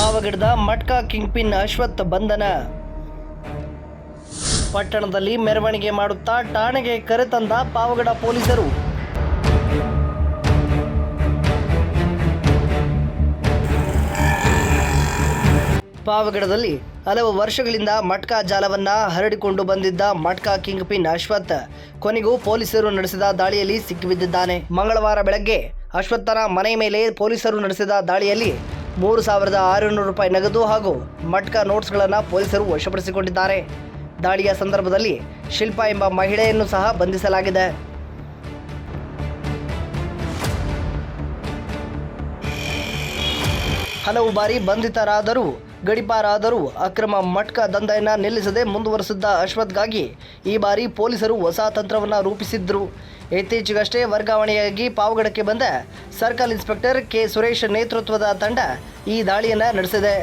ಪಾವಗಡದ ಮಟ್ಕಾ king pin Ashwath ಬಂಧನ. ಪಟ್ಟಣದಲ್ಲಿ ಮೆರವಣಿಗೆ ಮಾಡುತ್ತಾ ಠಾಣೆಗೆ ಕರೆತಂದ ಪಾವಗಡ ಪೊಲೀಸರು. ಪಾವಗಡದಲ್ಲಿ ಹಲವು ವರ್ಷಗಳಿಂದ ಮಟ್ಕಾ ಜಾಲವನ್ನ ಹರಡಿಕೊಂಡು ಬಂದಿದ್ದ ಮಟ್ಕಾ ಕಿಂಗ್ ಪಿನ್ ಅಶ್ವಥ್ ಕೊನೆಗೂ ಪೊಲೀಸರು ನಡೆಸಿದ ದಾಳಿಯಲ್ಲಿ ಸಿಕ್ಕಿಬಿದ್ದಿದ್ದಾನೆ. ಮಂಗಳವಾರ ಬೆಳಗ್ಗೆ ಅಶ್ವತ್ಥನ ಮನೆ ಮೇಲೆ ಪೊಲೀಸರು ನಡೆಸಿದ ದಾಳಿಯಲ್ಲಿ 3,600 ರೂಪಾಯಿ ನಗದು ಹಾಗೂ ಮಟ್ಕಾ ನೋಟ್ಸ್ಗಳನ್ನು ಪೊಲೀಸರು ವಶಪಡಿಸಿಕೊಂಡಿದ್ದಾರೆ. ದಾಳಿಯ ಸಂದರ್ಭದಲ್ಲಿ ಶಿಲ್ಪಾ ಎಂಬ ಮಹಿಳೆಯನ್ನು ಸಹ ಬಂಧಿಸಲಾಗಿದೆ. ಹಲವು ಬಾರಿ ಬಂಧಿತರಾದರೂ ಗಡಿಪಾರಾದರೂ ಅಕ್ರಮ ಮಟ್ಕಾ ದಂಧೆಯನ್ನು ನಿಲ್ಲಿಸದೆ ಮುಂದುವರೆಸಿದ್ದ ಅಶ್ವಥ್ಗಾಗಿ ಈ ಬಾರಿ ಪೊಲೀಸರು ಹೊಸ ತಂತ್ರವನ್ನು ರೂಪಿಸಿದ್ರು. ಇತ್ತೀಚೆಗಷ್ಟೇ ವರ್ಗಾವಣೆಯಾಗಿ ಪಾವಗಡಕ್ಕೆ ಬಂದ ಸರ್ಕಲ್ ಇನ್ಸ್ಪೆಕ್ಟರ್ ಕೆ ಸುರೇಶ್ ನೇತೃತ್ವದ ತಂಡ ಈ ದಾಳಿಯನ್ನು ನಡೆಸಿದೆ.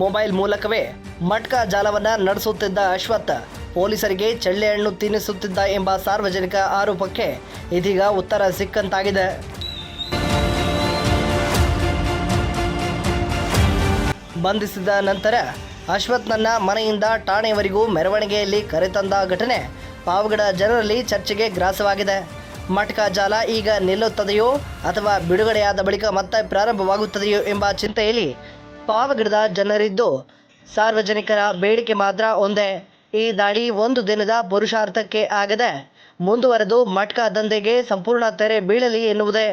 ಮೊಬೈಲ್ ಮೂಲಕವೇ ಮಟ್ಕಾ ಜಾಲವನ್ನು ನಡೆಸುತ್ತಿದ್ದ ಅಶ್ವಥ್ ಪೊಲೀಸರಿಗೆ ಚಳ್ಳೆಹಣ್ಣು ತಿನ್ನಿಸುತ್ತಿದ್ದ ಎಂಬ ಸಾರ್ವಜನಿಕ ಆರೋಪಕ್ಕೆ ಇದೀಗ ಉತ್ತರ ಸಿಕ್ಕಂತಾಗಿದೆ. ಬಂಧಿಸಿದ ನಂತರ ಅಶ್ವಥ್ನನ್ನ ಮನೆಯಿಂದ ಠಾಣೆಯವರೆಗೂ ಮೆರವಣಿಗೆಯಲ್ಲಿ ಕರೆತಂದ ಘಟನೆ ಪಾವಗಡ ಜನರಲ್ಲಿ ಚರ್ಚೆಗೆ ಗ್ರಾಸವಾಗಿದೆ. ಮಟ್ಕಾ ಜಾಲ ಈಗ ನಿಲ್ಲುತ್ತದೆಯೋ ಅಥವಾ ಬಿಡುಗಡೆಯಾದ ಬಳಿಕ ಮತ್ತೆ ಪ್ರಾರಂಭವಾಗುತ್ತದೆಯೋ ಎಂಬ ಚಿಂತೆಯಲ್ಲಿ ಪಾವಗಡದ ಜನರಿದ್ದು, ಸಾರ್ವಜನಿಕರ ಬೇಡಿಕೆ ಮಾತ್ರ ಒಂದೇ, ಈ ದಾಳಿ ಒಂದು ದಿನದ ಪುರುಷಾರ್ಥಕ್ಕೆ ಆಗದೆ ಮುಂದುವರೆದು ಮಟ್ಕಾ ದಂಧೆಗೆ ಸಂಪೂರ್ಣ ತೆರೆ ಬೀಳಲಿ ಎನ್ನುವುದೇ.